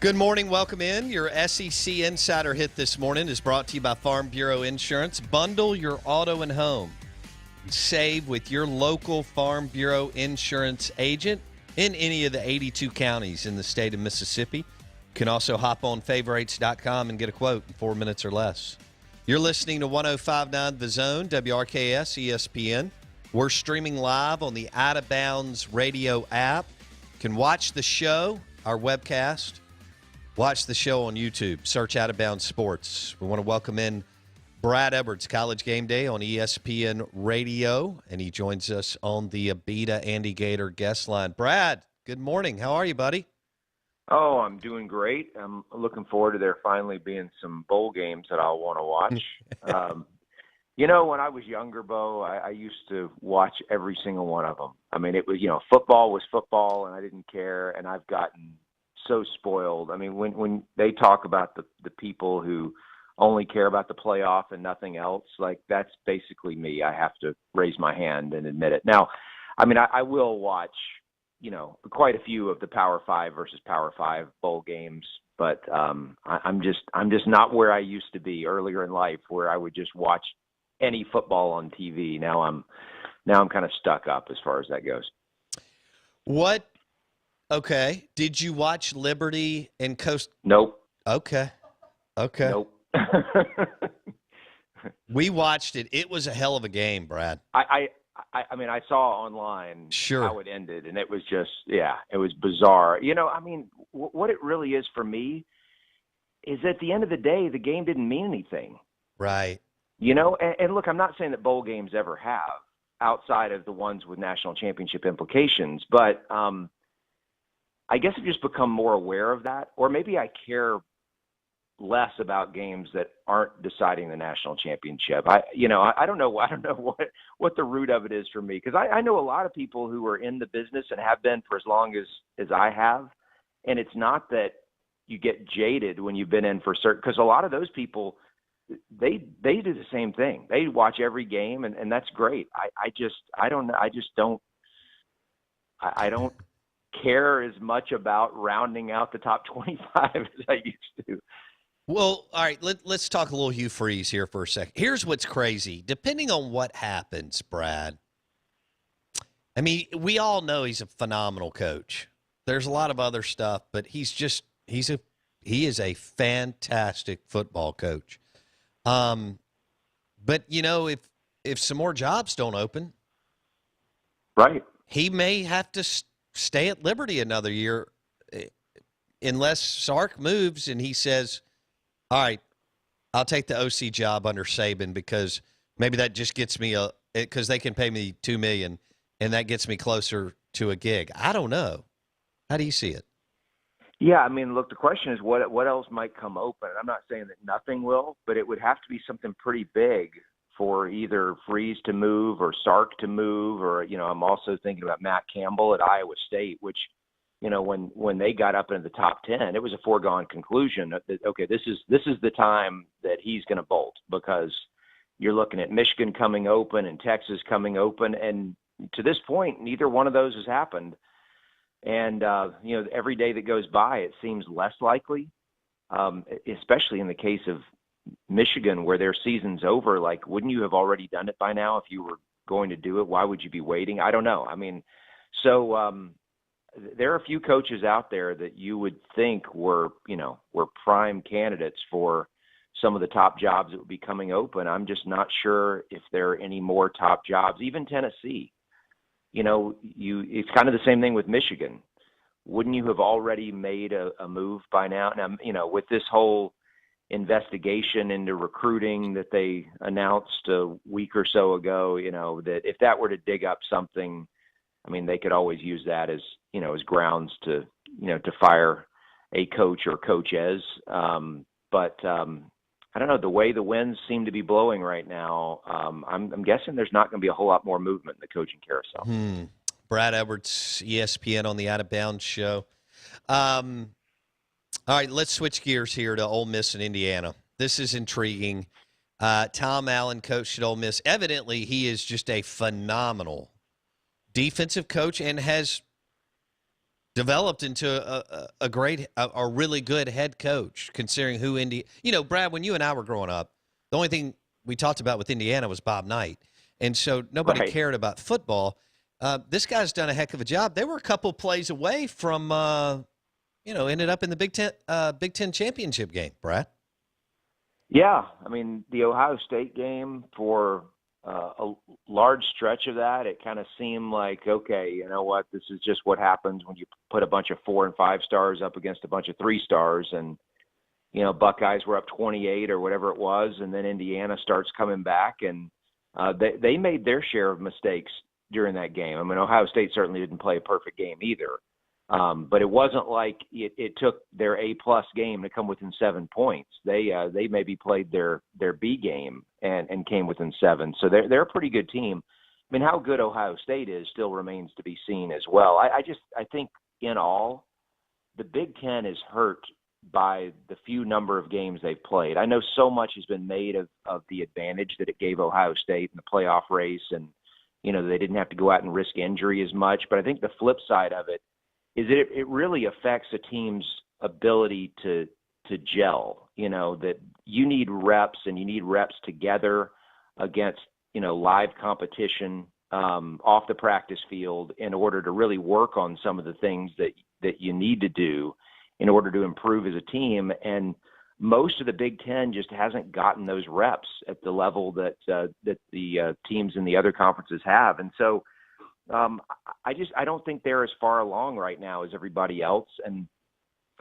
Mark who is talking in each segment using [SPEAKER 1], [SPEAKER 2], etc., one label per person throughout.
[SPEAKER 1] Good morning. Welcome in. Your SEC Insider Hit this morning is brought to you by Farm Bureau Insurance. Bundle your auto and home. Save with your local Farm Bureau Insurance agent in any of the 82 counties in the state of Mississippi. You can also hop on favorites.com and get a quote in 4 minutes or less. You're listening to 105.9 The Zone, WRKS, ESPN. We're streaming live on the Out of Bounds radio app. You can watch the show, our webcast. Watch the show on YouTube. Search Out of Bounds Sports. We want to welcome in Brad Edwards, College Game Day on ESPN Radio, and he joins us on the Abita Andy Gator guest line. Brad, good morning. How are you, buddy?
[SPEAKER 2] Oh, I'm doing great. I'm looking forward to there finally being some bowl games that I'll want to watch. When I was younger, Bo, I used to watch every single one of them. I mean, it was, football was football, and I didn't care, and I've gotten so spoiled. I mean, when they talk about the people who only care about the playoff and nothing else, like that's basically me. I have to raise my hand and admit it. Now, I mean, I will watch, quite a few of the Power 5 versus Power 5 bowl games, but I'm just not where I used to be earlier in life, where I would just watch any football on TV. Now I'm kind of stuck up as far as that goes.
[SPEAKER 1] What? Okay. Did you watch Liberty and Coast?
[SPEAKER 2] Nope.
[SPEAKER 1] Okay.
[SPEAKER 2] Nope.
[SPEAKER 1] We watched it. It was a hell of a game, Brad.
[SPEAKER 2] I mean, I saw online
[SPEAKER 1] Sure.
[SPEAKER 2] how it ended, and it was just, it was bizarre. I mean, what it really is for me is at the end of the day, the game didn't mean anything.
[SPEAKER 1] Right.
[SPEAKER 2] And look, I'm not saying that bowl games ever have, outside of the ones with national championship implications, but I guess I've just become more aware of that, or maybe I care less about games that aren't deciding the national championship. I don't know what the root of it is for me, because I know a lot of people who are in the business and have been for as long as I have, and it's not that you get jaded when you've been in for certain, because a lot of those people, they do the same thing. They watch every game, and that's great. I don't care as much about rounding out the top 25 as I used to.
[SPEAKER 1] Well, all right, let's talk a little Hugh Freeze here for a second. Here's what's crazy. Depending on what happens, Brad, I mean, we all know he's a phenomenal coach. There's a lot of other stuff, but he is a fantastic football coach. But if some more jobs don't open,
[SPEAKER 2] right,
[SPEAKER 1] he may have to stay at Liberty another year unless Sark moves and he says, all right, I'll take the OC job under Saban, because maybe that just gets me because they can pay me $2 million and that gets me closer to a gig. I don't know. How do you see it?
[SPEAKER 2] Yeah, I mean, look, the question is what else might come open. I'm not saying that nothing will, but it would have to be something pretty big for either Freeze to move or Sark to move, or, I'm also thinking about Matt Campbell at Iowa State, which, when they got up into the top 10, it was a foregone conclusion that, okay, this is the time that he's going to bolt, because you're looking at Michigan coming open and Texas coming open. And to this point, neither one of those has happened. And, every day that goes by, it seems less likely, especially in the case of Michigan, where their season's over. Like, wouldn't you have already done it by now if you were going to do it? Why would you be waiting? I don't know. I mean, so there are a few coaches out there that you would think were prime candidates for some of the top jobs that would be coming open. I'm just not sure if there are any more top jobs, even Tennessee. It's kind of the same thing with Michigan. Wouldn't you have already made a move by now? Now, with this whole investigation into recruiting that they announced a week or so ago, that if that were to dig up something, I mean, they could always use that as grounds to fire a coach or coaches. But I don't know, the way the winds seem to be blowing right now, I'm guessing there's not going to be a whole lot more movement in the coaching carousel.
[SPEAKER 1] Brad Edwards, ESPN on the Out of Bounds show. All right, let's switch gears here to Ole Miss and Indiana. This is intriguing. Tom Allen coached at Ole Miss. Evidently, he is just a phenomenal defensive coach and has developed into a great, a really good head coach, considering who Brad, when you and I were growing up, the only thing we talked about with Indiana was Bob Knight. And so nobody
[SPEAKER 2] Right.
[SPEAKER 1] cared about football. This guy's done a heck of a job. They were a couple plays away from, ended up in the Big Ten championship game, Brad.
[SPEAKER 2] Yeah, I mean, the Ohio State game, for a large stretch of that, it kind of seemed like, okay, you know what, this is just what happens when you put a bunch of 4 and 5 stars up against a bunch of 3 stars, and Buckeyes were up 28 or whatever it was, and then Indiana starts coming back, and they made their share of mistakes during that game. I mean, Ohio State certainly didn't play a perfect game either. But it wasn't like it took their A-plus game to come within 7 points. They maybe played their B game and came within 7. So they're a pretty good team. I mean, how good Ohio State is still remains to be seen as well. I think in all, the Big Ten is hurt by the few number of games they've played. I know so much has been made of the advantage that it gave Ohio State in the playoff race, and they didn't have to go out and risk injury as much. But I think the flip side of it is that it really affects a team's ability to gel, that you need reps, and you need reps together against, live competition off the practice field in order to really work on some of the things that you need to do in order to improve as a team. And most of the Big Ten just hasn't gotten those reps at the level that the teams in the other conferences have. And so, I don't think they're as far along right now as everybody else. And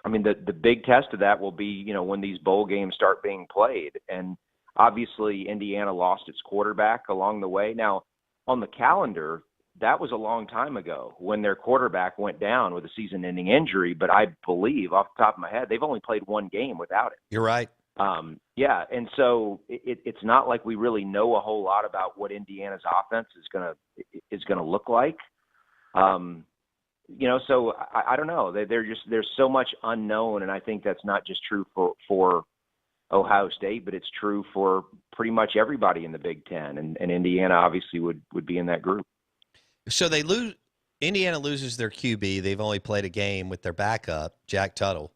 [SPEAKER 2] I mean, the big test of that will be, when these bowl games start being played. And obviously Indiana lost its quarterback along the way. Now, on the calendar, that was a long time ago when their quarterback went down with a season-ending injury. But I believe, off the top of my head, they've only played one game without it.
[SPEAKER 1] You're right.
[SPEAKER 2] Yeah, and so it's not like we really know a whole lot about what Indiana's offense is gonna look like. So I don't know. There's so much unknown, and I think that's not just true for Ohio State, but it's true for pretty much everybody in the Big Ten, and Indiana obviously would be in that group.
[SPEAKER 1] So they lose. Indiana loses their QB. They've only played a game with their backup, Jack Tuttle.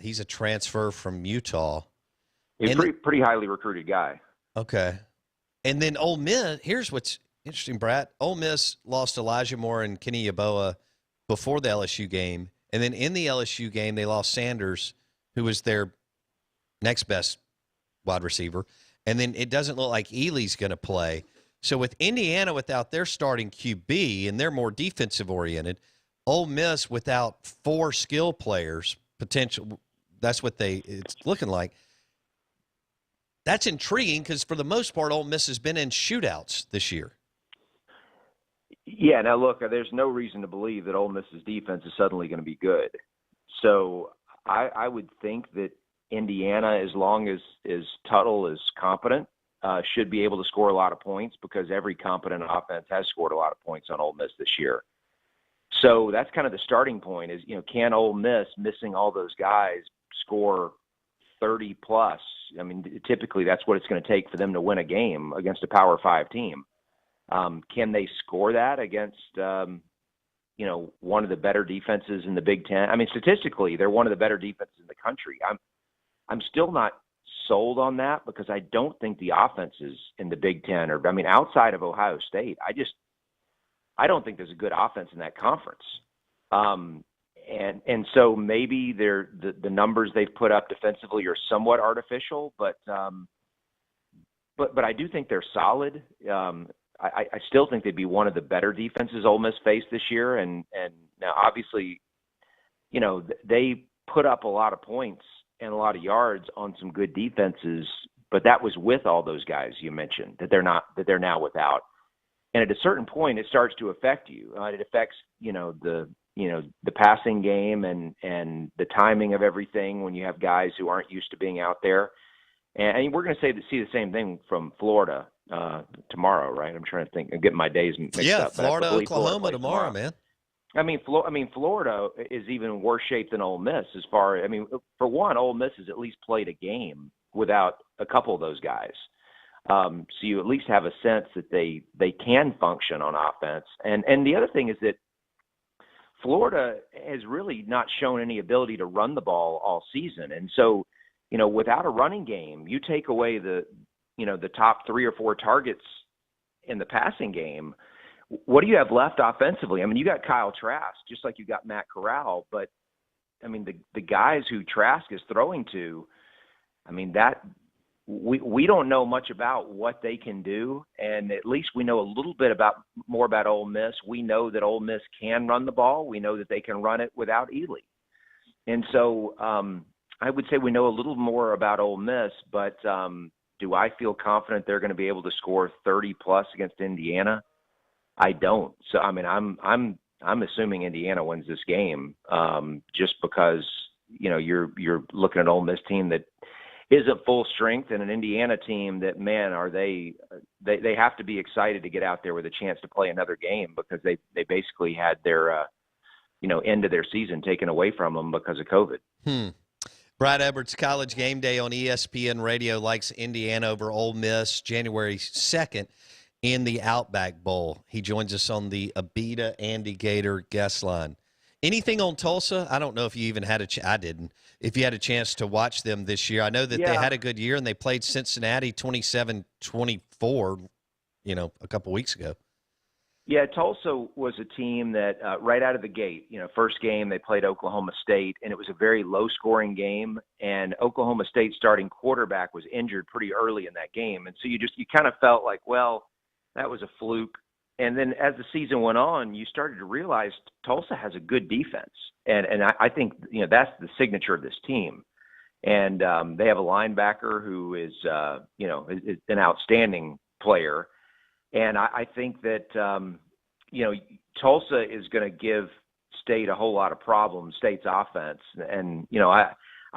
[SPEAKER 1] He's a transfer from Utah.
[SPEAKER 2] He's a pretty highly recruited guy.
[SPEAKER 1] Okay. And then Ole Miss, here's what's interesting, Brad. Ole Miss lost Elijah Moore and Kenny Yeboah before the LSU game. And then in the LSU game, they lost Sanders, who was their next best wide receiver. And then it doesn't look like Ely's going to play. So with Indiana without their starting QB, and they're more defensive oriented, Ole Miss without 4 skill players, potential, that's what it's looking like. That's intriguing because for the most part, Ole Miss has been in shootouts this year.
[SPEAKER 2] Yeah, now look, there's no reason to believe that Ole Miss's defense is suddenly going to be good. So I would think that Indiana, as long as Tuttle is competent, should be able to score a lot of points, because every competent offense has scored a lot of points on Ole Miss this year. So that's kind of the starting point is, can Ole Miss, missing all those guys, score 30 plus? I mean, typically that's what it's going to take for them to win a game against a Power 5 team. Can they score that against, one of the better defenses in the Big Ten? I mean, statistically, they're one of the better defenses in the country. I'm still not sold on that, because I don't think the offenses in the Big Ten outside of Ohio State, I don't think there's a good offense in that conference. And so maybe the numbers they've put up defensively are somewhat artificial, but I do think they're solid. I still think they'd be one of the better defenses Ole Miss faced this year. And now obviously, they put up a lot of points and a lot of yards on some good defenses, but that was with all those guys you mentioned that they're now without. And at a certain point, it starts to affect you. It affects, the passing game and the timing of everything when you have guys who aren't used to being out there. And we're going to see the same thing from Florida tomorrow, right? I'm trying to think. I'm getting my days mixed up.
[SPEAKER 1] Yeah, Florida, Oklahoma tomorrow, man.
[SPEAKER 2] Florida is even in worse shape than Ole Miss as far. For one, Ole Miss has at least played a game without a couple of those guys. So you at least have a sense that they can function on offense. And the other thing is that Florida has really not shown any ability to run the ball all season. And so, without a running game, you take away the top 3 or 4 targets in the passing game. What do you have left offensively? I mean, you got Kyle Trask, just like you got Matt Corral, but I mean, the guys who Trask is throwing to, I mean, that we don't know much about what they can do, and at least we know a little bit more about Ole Miss. We know that Ole Miss can run the ball. We know that they can run it without Ely. And so I would say we know a little more about Ole Miss, but do I feel confident they're going to be able to score 30-plus against Indiana? I don't. So, I mean, I'm assuming Indiana wins this game just because, you're looking at an Ole Miss team that isn't full strength and an Indiana team that, man, are they have to be excited to get out there with a chance to play another game because they basically had their, end of their season taken away from them because of COVID.
[SPEAKER 1] Brad Edwards, College Game Day on ESPN Radio, likes Indiana over Ole Miss January 2nd in the Outback Bowl. He joins us on the Abita Andy Gator guest line. Anything on Tulsa? I don't know if you even had I didn't. If you had a chance to watch them this year. I know that they had a good year, and they played Cincinnati 27-24, a couple weeks ago.
[SPEAKER 2] Yeah, Tulsa was a team that right out of the gate, first game they played Oklahoma State, and it was a very low-scoring game, and Oklahoma State's starting quarterback was injured pretty early in that game. And so you kind of felt like, well, that was a fluke. And then as the season went on, you started to realize Tulsa has a good defense. And I think, that's the signature of this team. And they have a linebacker who is an outstanding player. And I think that, Tulsa is going to give State a whole lot of problems, State's offense. And,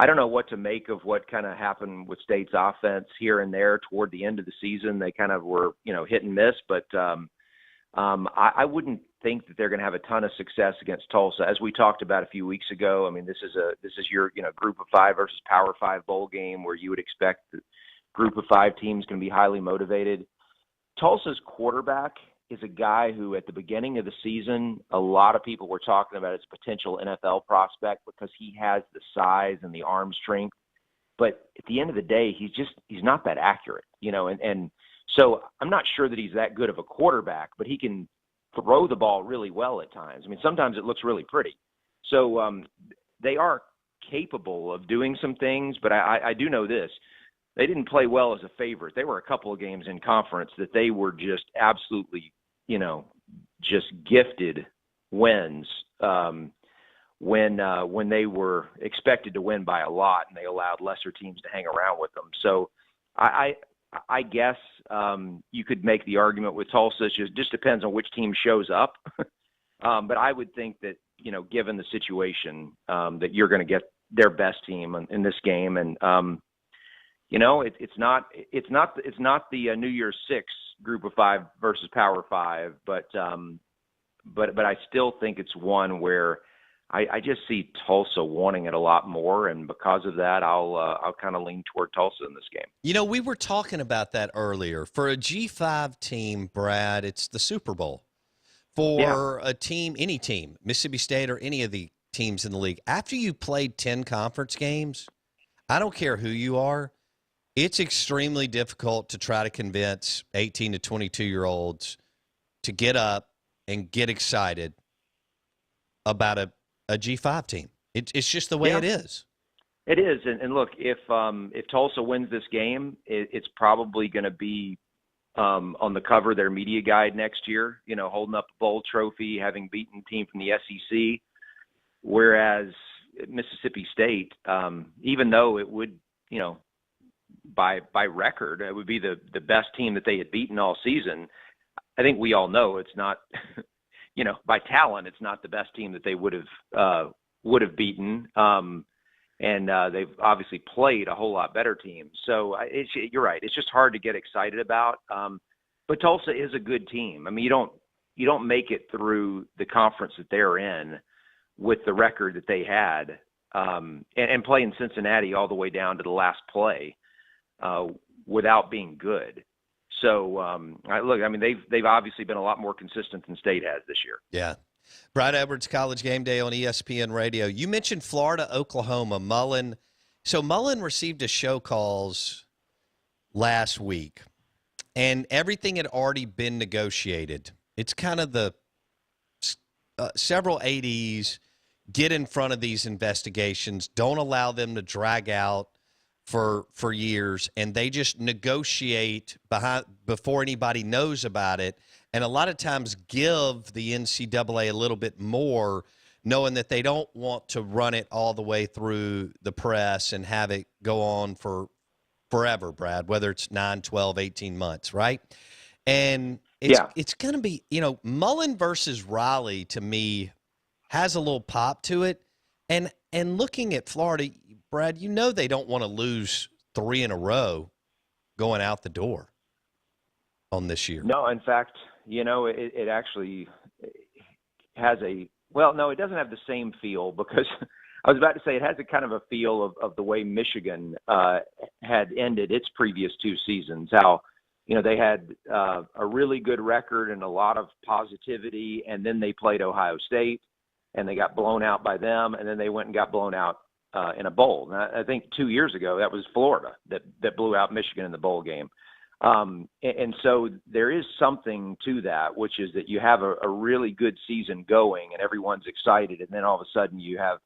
[SPEAKER 2] I don't know what to make of what kind of happened with State's offense here and there toward the end of the season. They kind of were, hit and miss, but I wouldn't think that they're going to have a ton of success against Tulsa. As we talked about a few weeks ago, I mean, this is your, group of 5 versus Power 5 bowl game where you would expect the group of 5 teams going to be highly motivated. Tulsa's quarterback is a guy who at the beginning of the season, a lot of people were talking about his potential NFL prospect because he has the size and the arm strength. But at the end of the day, he's not that accurate, and so I'm not sure that he's that good of a quarterback, but he can throw the ball really well at times. I mean, sometimes it looks really pretty. So they are capable of doing some things, but I do know this. They didn't play well as a favorite. There were a couple of games in conference that they were just absolutely, just gifted wins when they were expected to win by a lot and they allowed lesser teams to hang around with them. So I guess you could make the argument with Tulsa. It just depends on which team shows up. But I would think that, given the situation, that you're going to get their best team in this game. And, it's not the New Year's 6 group of 5 versus Power 5, but I still think it's one where I just see Tulsa wanting it a lot more, and because of that, I'll kind of lean toward Tulsa in this game.
[SPEAKER 1] We were talking about that earlier. For a G5 team, Brad, it's the Super Bowl. For a team, any team, Mississippi State or any of the teams in the league, after you played 10 conference games, I don't care who you are, it's extremely difficult to try to convince 18 to 22-year-olds to get up and get excited about a G5 team. It's just the way it is.
[SPEAKER 2] It is. And look, if Tulsa wins this game, it's probably going to be on the cover of their media guide next year, holding up a bowl trophy, having beaten a team from the SEC. Whereas Mississippi State, even though it would, by record, it would be the best team that they had beaten all season, I think we all know it's not, by talent, it's not the best team that they would have beaten. And they've obviously played a whole lot better teams. So you're right. It's just hard to get excited about. But Tulsa is a good team. I mean, you don't make it through the conference that they're in with the record that they had, and playing Cincinnati all the way down to the last play without being good. So look, I mean, they've obviously been a lot more consistent than State has this year.
[SPEAKER 1] Yeah. Brad Edwards, College Game Day on ESPN Radio. You mentioned Florida, Oklahoma, Mullen. So Mullen received a show calls last week, and everything had already been negotiated. It's kind of the several ADs get in front of these investigations, don't allow them to drag out for years, and they just negotiate before anybody knows about it, and a lot of times give the NCAA a little bit more, knowing that they don't want to run it all the way through the press and have it go on for forever, Brad, whether it's 9, 12, 18 months, right? And it's going to be, Mullen versus Raleigh, to me, has a little pop to it. And looking at Florida, Brad, they don't want to lose 3 in a row going out the door on this year.
[SPEAKER 2] No, in fact, it actually has it doesn't have the same feel, because I was about to say it has a kind of a feel of the way Michigan had ended its previous 2 seasons, how they had a really good record and a lot of positivity, and then they played Ohio State, and they got blown out by them, and then they went and got blown out in a bowl. And I think 2 years ago, that was Florida that blew out Michigan in the bowl game. And so there is something to that, which is that you have a really good season going and everyone's excited, and then all of a sudden you have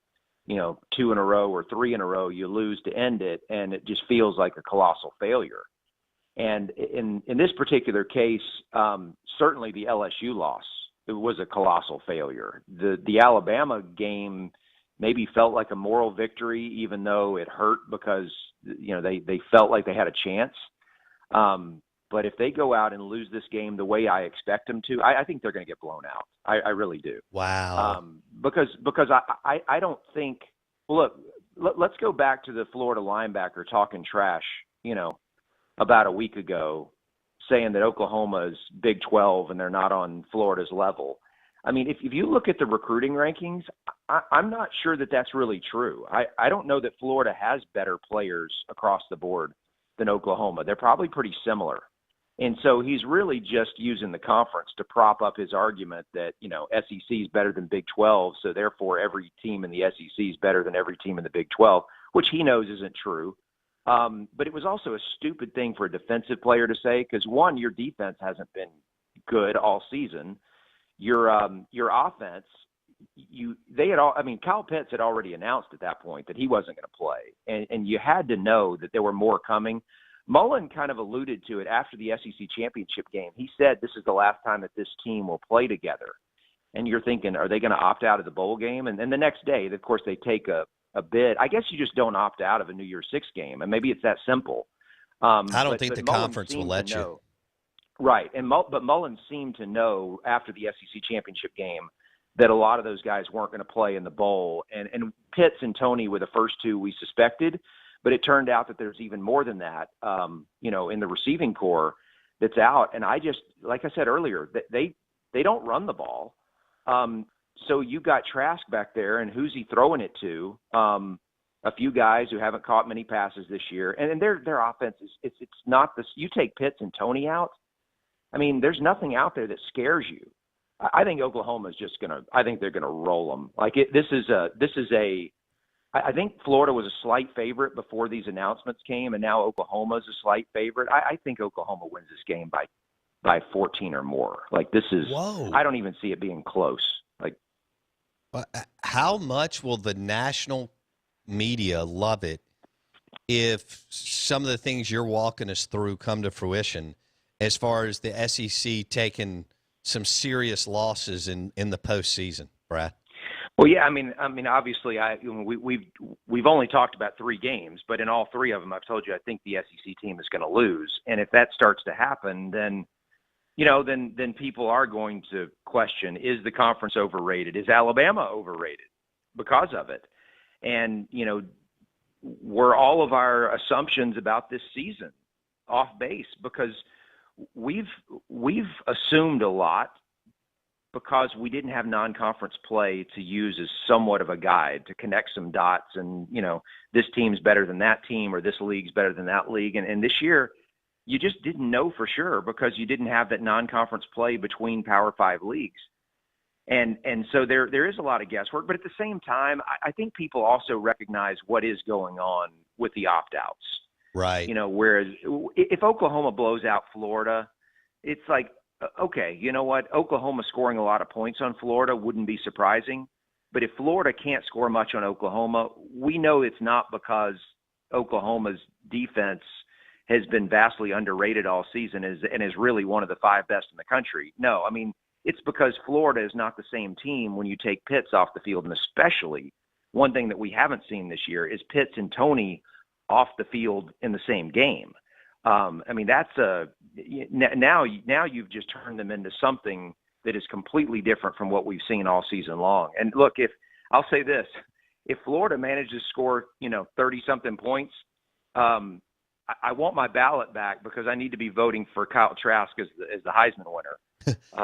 [SPEAKER 2] 2 in a row or 3 in a row you lose to end it, and it just feels like a colossal failure. And in this particular case, certainly the LSU loss, it was a colossal failure. The Alabama game maybe felt like a moral victory, even though it hurt because they felt like they had a chance. But if they go out and lose this game the way I expect them to, I think they're going to get blown out. I really do.
[SPEAKER 1] Wow.
[SPEAKER 2] Because I don't think. Well, look, let's go back to the Florida linebacker talking trash, about a week ago, saying that Oklahoma is Big 12 and they're not on Florida's level. I mean, if you look at the recruiting rankings, I'm not sure that that's really true. I don't know that Florida has better players across the board than Oklahoma. They're probably pretty similar. And so he's really just using the conference to prop up his argument that, SEC is better than Big 12, so therefore every team in the SEC is better than every team in the Big 12, which he knows isn't true. But it was also a stupid thing for a defensive player to say, because one, your defense hasn't been good all season. Your offense, Kyle Pitts had already announced at that point that he wasn't going to play, and you had to know that there were more coming. Mullen kind of alluded to it after the SEC championship game. He said this is the last time that this team will play together. And you're thinking, are they going to opt out of the bowl game? And then the next day, of course, they take a bid. I guess you just don't opt out of a New Year's Six game, and maybe it's that simple.
[SPEAKER 1] I don't think the conference will let you.
[SPEAKER 2] Right, but Mullen seemed to know after the SEC championship game that a lot of those guys weren't going to play in the bowl. And Pitts and Tony were the first 2 we suspected, but it turned out that there's even more than that, in the receiving core that's out. And I just, like I said earlier, they don't run the ball. So you got Trask back there, and who's he throwing it to? A few guys who haven't caught many passes this year, and their offense is it's not this. You take Pitts and Tony out, I mean, there's nothing out there that scares you. I think Oklahoma's just gonna. I think they're gonna roll them. I think Florida was a slight favorite before these announcements came, and now Oklahoma's a slight favorite. I think Oklahoma wins this game by 14 or more.
[SPEAKER 1] Whoa.
[SPEAKER 2] I don't even see it being close.
[SPEAKER 1] How much will the national media love it if some of the things you're walking us through come to fruition, as far as the SEC taking some serious losses in the postseason, Brad?
[SPEAKER 2] Well, yeah, I mean, obviously, we've only talked about 3 games, but in all 3 of them, I've told you I think the SEC team is going to lose, and if that starts to happen, then people are going to question: is the conference overrated? Is Alabama overrated because of it? And were all of our assumptions about this season off base? Because we've assumed a lot, because we didn't have non-conference play to use as somewhat of a guide to connect some dots and, this team's better than that team, or this league's better than that league. And this year, you just didn't know for sure because you didn't have that non-conference play between Power 5 leagues. And so there is a lot of guesswork, but at the same time, I think people also recognize what is going on with the opt-outs.
[SPEAKER 1] Right.
[SPEAKER 2] Whereas if Oklahoma blows out Florida, it's like, okay, you know what? Oklahoma scoring a lot of points on Florida wouldn't be surprising. But if Florida can't score much on Oklahoma, we know it's not because Oklahoma's defense has been vastly underrated all season and is really one of the 5 best in the country. No, I mean, it's because Florida is not the same team when you take Pitts off the field, and especially one thing that we haven't seen this year is Pitts and Toney off the field in the same game. I mean, that's now you've just turned them into something that is completely different from what we've seen all season long. And look, I'll say this, if Florida manages to score, 30-something points, I want my ballot back because I need to be voting for Kyle Trask as the Heisman winner.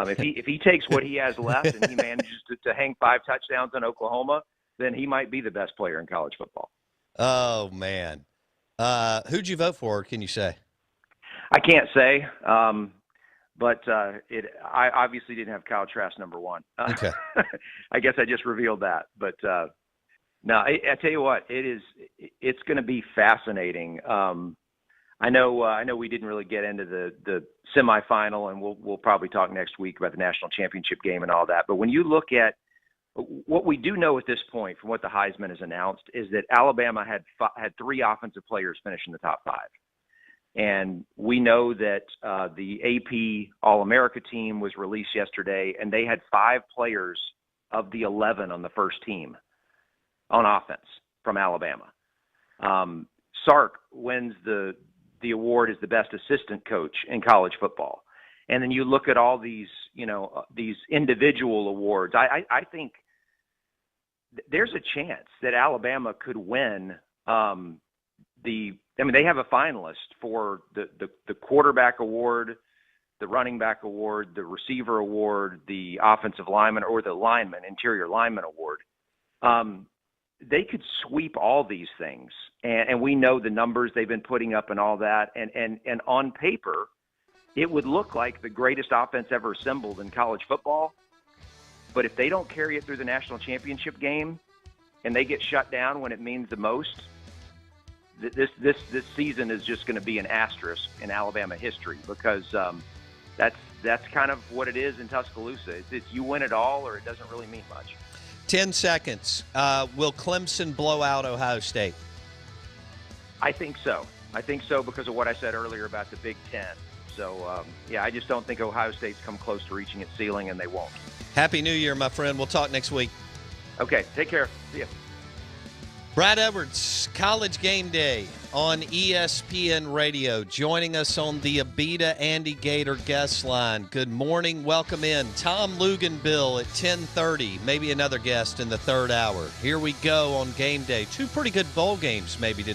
[SPEAKER 2] If he takes what he has left and he manages to hang 5 touchdowns on Oklahoma, then he might be the best player in college football.
[SPEAKER 1] Oh, man. Who'd you vote for, can you say?
[SPEAKER 2] I can't say, but I obviously didn't have Kyle Trask number 1.
[SPEAKER 1] Okay.
[SPEAKER 2] I guess I just revealed that. But no, I tell you what, it's going to be fascinating. I know we didn't really get into the semifinal, and we'll probably talk next week about the national championship game and all that. But when you look at what we do know at this point from what the Heisman has announced is that Alabama had 3 offensive players finish in the top 5. And we know that the AP All-America team was released yesterday, and they had 5 players of the 11 on the first team on offense from Alabama. Sark wins the award as the best assistant coach in college football. And then you look at all these, these individual awards. I think there's a chance that Alabama could win they have a finalist for the quarterback award, the running back award, the receiver award, the offensive lineman, or the interior lineman award. They could sweep all these things, and we know the numbers they've been putting up and all that. And on paper, it would look like the greatest offense ever assembled in college football. But if they don't carry it through the national championship game, and they get shut down when it means the most, this season is just going to be an asterisk in Alabama history because that's kind of what it is in Tuscaloosa. It's you win it all, or it doesn't really mean much.
[SPEAKER 1] 10 seconds. Will Clemson blow out Ohio State?
[SPEAKER 2] I think so. Because of what I said earlier about the Big Ten. So, I just don't think Ohio State's come close to reaching its ceiling, and they won't.
[SPEAKER 1] Happy New Year, my friend. We'll talk next week.
[SPEAKER 2] Okay, take care. See ya.
[SPEAKER 1] Brad Edwards, College Game Day on ESPN Radio, joining us on the Abita Andy Gator guest line. Good morning. Welcome in. Tom Luganbill at 10:30, maybe another guest in the third hour. Here we go on Game Day. 2 pretty good bowl games maybe today.